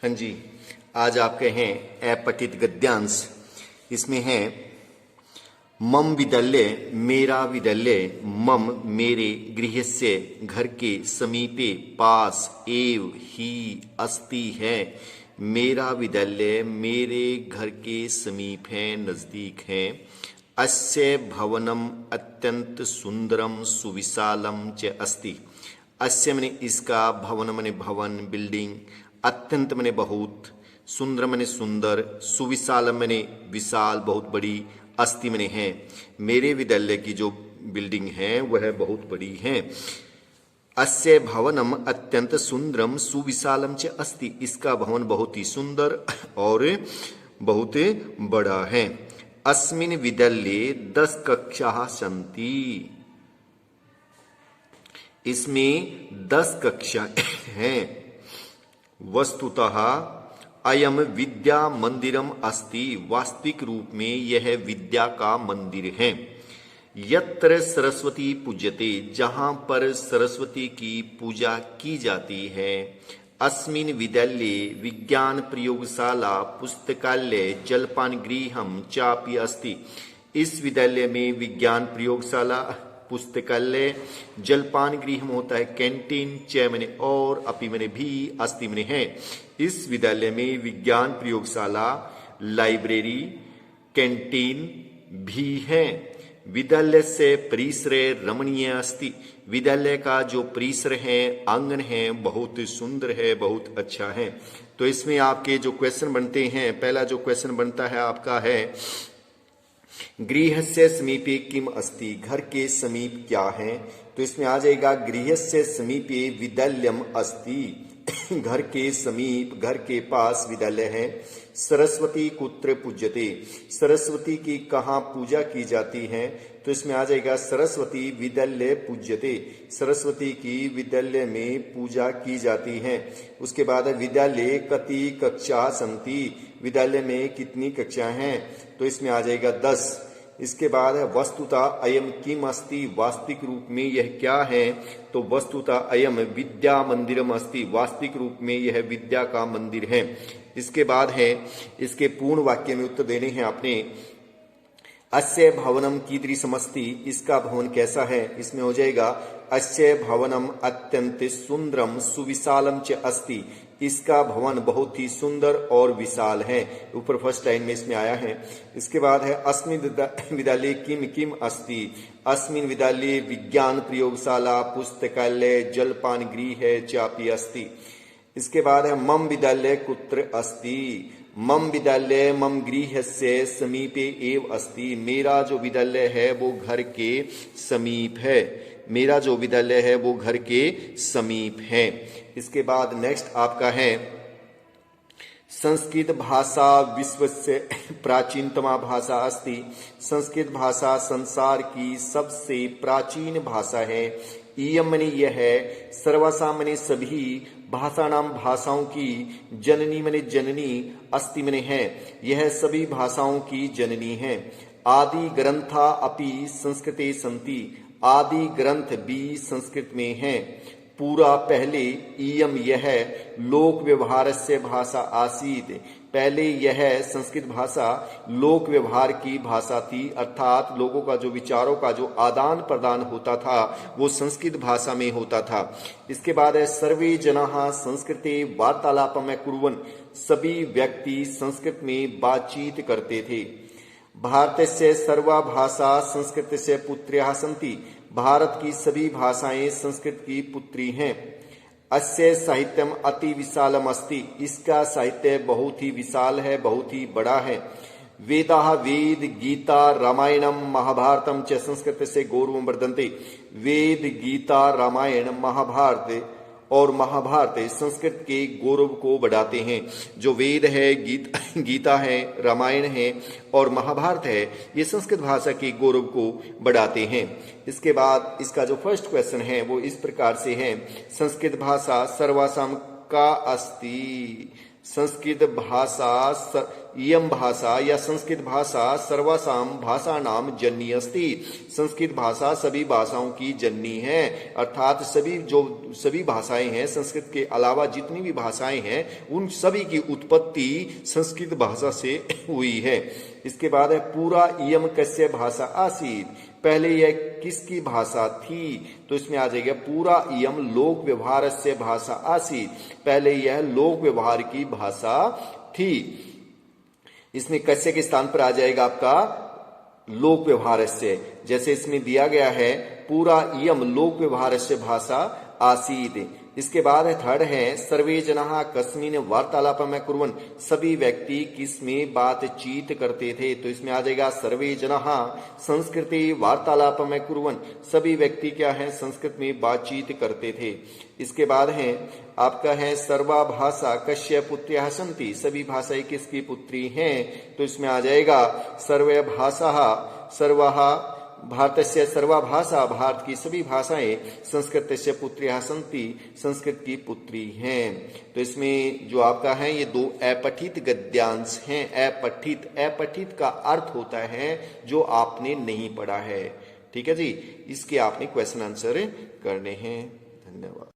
हाँ जी, आज आपके हैं अपठित गद्यांश। इसमें है मम विद्यालय, मेरा विद्यालय, मम मेरे, गृहस्य घर के, समीपे पास, एव ही अस्ति है, मेरा विद्यालय मेरे घर के समीप है, नजदीक है। अस्य भवनम अत्यंत सुंदरम सुविशालम च अस्ति। अस्य मने इसका, भवन मने भवन बिल्डिंग, अत्यंत मने बहुत, सुंदर मने सुंदर, सुविशाल मने विशाल बहुत बड़ी, अस्ति मने है। मेरे विद्यालय की जो बिल्डिंग है वह बहुत बड़ी है। अस्य भवनम अत्यंत सुंदरम सुविशालम च अस्ति। इसका भवन बहुत ही सुंदर और बहुत बड़ा है। अस्मिन् विद्यालये 10 कक्षाः सन्ति। इसमें 10 कक्षा हैं। वस्तुतः अयम विद्या मंदिरम अस्ति। वास्तविक रूप में यह विद्या का मंदिर है। यत्र सरस्वती पूज्यते, जहां पर सरस्वती की पूजा की जाती है। अस्मिन् विद्यालये विज्ञान प्रयोगशाला, पुस्तकालय, जलपान गृहम चापि अस्ति। इस विद्यालय में विज्ञान प्रयोगशाला, पुस्तकालय, जलपान गृह होता है कैंटीन, च मने और, अपि मने भी, अस्ति मने है। इस विद्यालय में विज्ञान प्रयोगशाला, लाइब्रेरी, कैंटीन भी है। विद्यालय से परिसर रमणीय अस्ति। विद्यालय का जो परिसर है, आंगन है, बहुत सुंदर है, बहुत अच्छा है। तो इसमें आपके जो क्वेश्चन बनते हैं, पहला जो क्वेश्चन बनता है आपका है गृहस्य समीपे किम अस्ति। घर के समीप क्या है? तो इसमें आ जाएगा गृहस्य समीपे विद्यालयम अस्ति। घर के समीप, घर के पास विद्यालय है। सरस्वती कुत्र पूज्यते। सरस्वती की कहाँ पूजा की जाती है? तो इसमें आ जाएगा सरस्वती विद्यालय पूज्यते। सरस्वती की विद्यालय में पूजा की जाती है। उसके बाद विद्यालय कति कक्षा सन्ति। विद्यालय में कितनी कक्षा हैं? तो इसमें आ जाएगा 10। इसके बाद है वस्तुतः अयम किम अस्ति। वास्तविक रूप में यह क्या है? तो वस्तुतः अयम विद्या मंदिरम अस्ति। वास्तविक रूप में यह विद्या का मंदिर है। इसके बाद है इसके पूर्ण वाक्य में उत्तर देने हैं आपने। अस्य भवनम कीदृशमस्ति। इसका भवन कैसा है? इसमें हो जाएगा अस्य भवनम अत्यंत सुंदरम सुविशालम च अस्ति। इसका भवन बहुत ही सुंदर और विशाल है। ऊपर फर्स्ट लाइन में इसमें आया है। इसके बाद है अस्मिन् विद्यालये किम किम अस्ति। अस्मिन् विद्यालये विज्ञान प्रयोगशाला, पुस्तकालय, जलपान गृह चापि अस्ति। इसके बाद है मम विद्यालय कुत्र अस्ति। मम विद्यालय मम गृहस्य समीपे एव अस्ति। मेरा जो विद्यालय है वो घर के समीप है। मेरा जो विद्यालय है वो घर के समीप है। इसके बाद नेक्स्ट आपका है संस्कृत भाषा विश्वस्य प्राचीनतमा भाषा अस्ति। संस्कृत भाषा संसार की सबसे प्राचीन भाषा है। इयम मने यह है, सर्वासाम मने सभी, भाषाणाम भाषाओं की, जननी मने जननी, अस्ति मने है, यह सभी भाषाओं की जननी है। आदि ग्रंथा अपि संस्कृते सन्ति। आदि ग्रंथ भी संस्कृत में हैं। पूरा पहले इयम यह लोक व्यवहार से भाषा आसीत। पहले यह संस्कृत भाषा लोक व्यवहार की भाषा थी, अर्थात लोगों का जो विचारों का जो आदान प्रदान होता था वो संस्कृत भाषा में होता था। इसके बाद है सर्वे जनाः संस्कृते वार्तालापम कुर्वन्। सभी व्यक्ति संस्कृत में बातचीत करते थे। भारतस्य सर्वा भाषा संस्कृतस्य पुत्र्यः सन्ति। भारत की सभी भाषाएं संस्कृत की पुत्री हैं। अस्य साहित्यम अति विशालम अस्ति। इसका साहित्य बहुत ही विशाल है, बहुत ही बड़ा है। वेदाः वेद, गीता, रामायणम, महाभारतम च संस्कृतस्य गौरवं वर्धन्ते। वेद, गीता, रामायण, महाभारत और महाभारत संस्कृत के गौरव को बढ़ाते हैं। जो वेद है, गीता है, रामायण है और महाभारत है, ये संस्कृत भाषा के गौरव को बढ़ाते हैं। इसके बाद इसका जो फर्स्ट क्वेश्चन है वो इस प्रकार से है। संस्कृत भाषा सर्वासाम पक्का अस्ति। संस्कृत भाषा इयं भाषा या संस्कृत भाषा सर्वासाम भाषाणाम जननी अस्ति। संस्कृत भाषा सभी भाषाओं की जननी है, अर्थात सभी भाषाएं हैं, संस्कृत के अलावा जितनी भी भाषाएं हैं उन सभी की उत्पत्ति संस्कृत भाषा से हुई है। इसके बाद है पूरा इयम कस्य भाषा आसीत, पहले यह किसकी भाषा थी? तो इसमें आ जाएगा पूरा इयम लोक व्यवहार से भाषा आसीत, पहले यह लोक व्यवहार की भाषा थी। इसमें कस्य के स्थान पर आ जाएगा आपका लोक व्यवहार से, जैसे इसमें दिया गया है पूरा इयम लोक व्यवहार से भाषा आसीत। इसके बाद है थर्ड है सर्वे जनाः कस्मिन् वार्तालापम कुर्वन्, सभी व्यक्ति किस में बातचीत करते थे? तो इसमें आ जाएगा सर्वे जनाः संस्कृते वार्तालापम कुर्वन्, सभी व्यक्ति क्या है संस्कृत में बातचीत करते थे। इसके बाद है आपका है सर्वा भाषा कस्य पुत्र्यः सन्ति, सभी भाषाएं किसकी पुत्री हैं? तो इसमें आ जाएगा सर्वे भाषा सर्वा भारतस्य सर्वा भाषा, भारत की सभी भाषाएं संस्कृतस्य पुत्र्यः सन्ति, संस्कृत की पुत्री हैं। तो इसमें जो आपका है ये दो अपठित गद्यांश हैं। अपठित का अर्थ होता है जो आपने नहीं पढ़ा है। ठीक है जी, इसके आपने क्वेश्चन आंसर करने हैं। धन्यवाद।